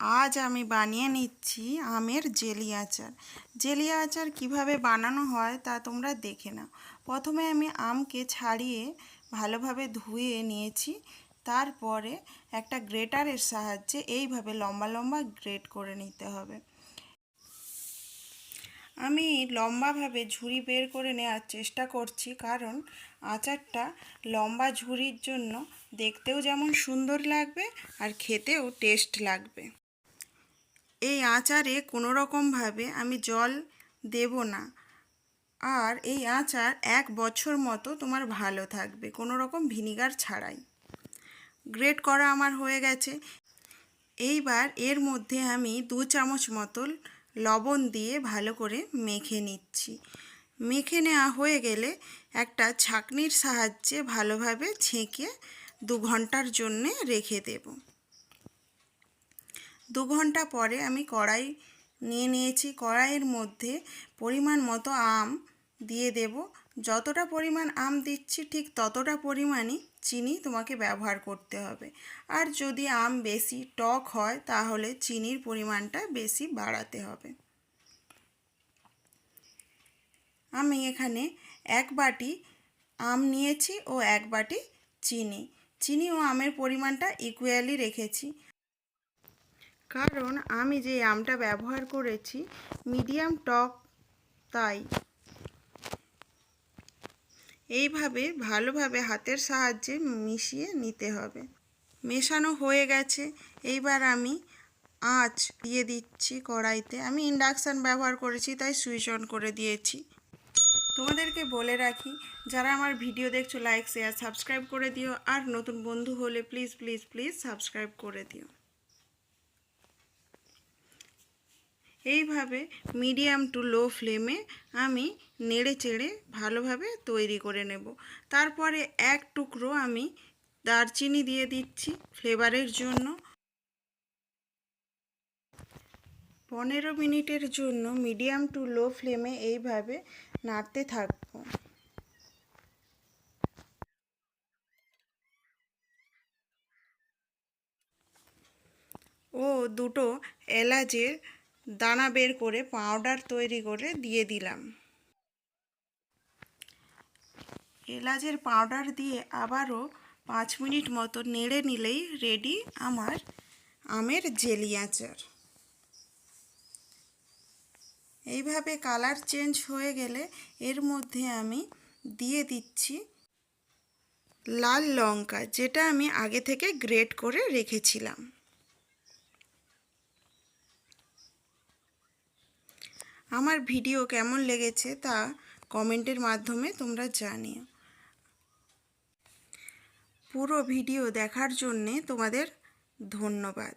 আজ আমি বানিয়ে নিচ্ছি আমের জেলি আচার। জেলি আচার কিভাবে বানানো হয় তা তোমরা দেখে নাও। প্রথমে আমি আমকে ছাড়িয়ে ভালোভাবে ধুয়ে নিয়েছি। তারপরে একটা গ্রেটারের সাহায্যে এইভাবে লম্বা লম্বা গ্রেট করে নিতে হবে। আমি লম্বাভাবে ঝুরি বের করে নেওয়ার চেষ্টা করছি, কারণ আচারটা লম্বা ঝুরির জন্য দেখতেও যেমন সুন্দর লাগবে আর খেতেও টেস্ট লাগবে। এই আচারে কোনো রকমভাবে আমি জল দেব না, আর এই আচার 1 বছর মতো তোমার ভালো থাকবে কোনো রকম ভিনিগার ছাড়াই। গ্রেট করা আমার হয়ে গেছে। এইবার এর মধ্যে আমি 2 চামচ মতো লবণ দিয়ে ভালো করে মেখে নিচ্ছি। মেখে নেওয়া হয়ে গেলে একটা ছাঁকনির সাহায্যে ভালোভাবে ছেঁকে 2 ঘন্টার জন্যে রেখে দেব। 2 ঘন্টা পরে আমি কড়াই নিয়েছি। কড়াইয়ের মধ্যে পরিমাণ মতো আম দিয়ে দেব। যতটা পরিমাণ আম দিচ্ছি ঠিক ততটা পরিমাণই চিনি তোমাকে ব্যবহার করতে হবে। আর যদি আম বেশি টক হয় তাহলে চিনির পরিমাণটা বেশি বাড়াতে হবে। আমি এখানে 1 বাটি আম নিয়েছি ও 1 বাটি চিনি ও আমের পরিমাণটা ইকুয়ালি রেখেছি, কারণ আমি যে আমটা ব্যবহার করেছি মিডিয়াম টক, তাই এইভাবে ভালোভাবে হাতের সাহায্যে মিশিয়ে নিতে হবে। মেশানো হয়ে গেছে। এইবার আমি আঁচ দিয়ে দিচ্ছি কড়াইতে। আমি ইন্ডাকশান ব্যবহার করেছি, তাই সুইচ অন করে দিয়েছি। তোমাদেরকে বলে রাখি, যারা আমার ভিডিও দেখছো লাইক শেয়ার সাবস্ক্রাইব করে দিও, আর নতুন বন্ধু হলে প্লিজ প্লিজ প্লিজ সাবস্ক্রাইব করে দিও। এইভাবে মিডিয়াম টু লো ফ্লেমে আমি নেড়ে চেড়ে ভালোভাবে তৈরি করে নেব। তারপরে 1 টুকরো আমি দারচিনি দিয়ে দিচ্ছি ফ্লেভারের জন্য। 15 মিনিটের জন্য মিডিয়াম টু লো ফ্লেমে এইভাবে নাড়তে থাকবো। ও 2টো এলাচের দানা বের করে পাউডার তৈরি করে দিয়ে দিলাম। এলাচের পাউডার দিয়ে আবারও 5 মিনিট মতো নেড়ে নিলেই রেডি আমার আমের জেলি আচার। এইভাবে কালার চেঞ্জ হয়ে গেলে এর মধ্যে আমি দিয়ে দিচ্ছি লাল লঙ্কা, যেটা আমি আগে থেকে গ্রেট করে রেখেছিলাম। আমার ভিডিও কেমন লেগেছে তা কমেন্টের মাধ্যমে তোমরা জানিও। পুরো ভিডিও দেখার জন্যে তোমাদের ধন্যবাদ।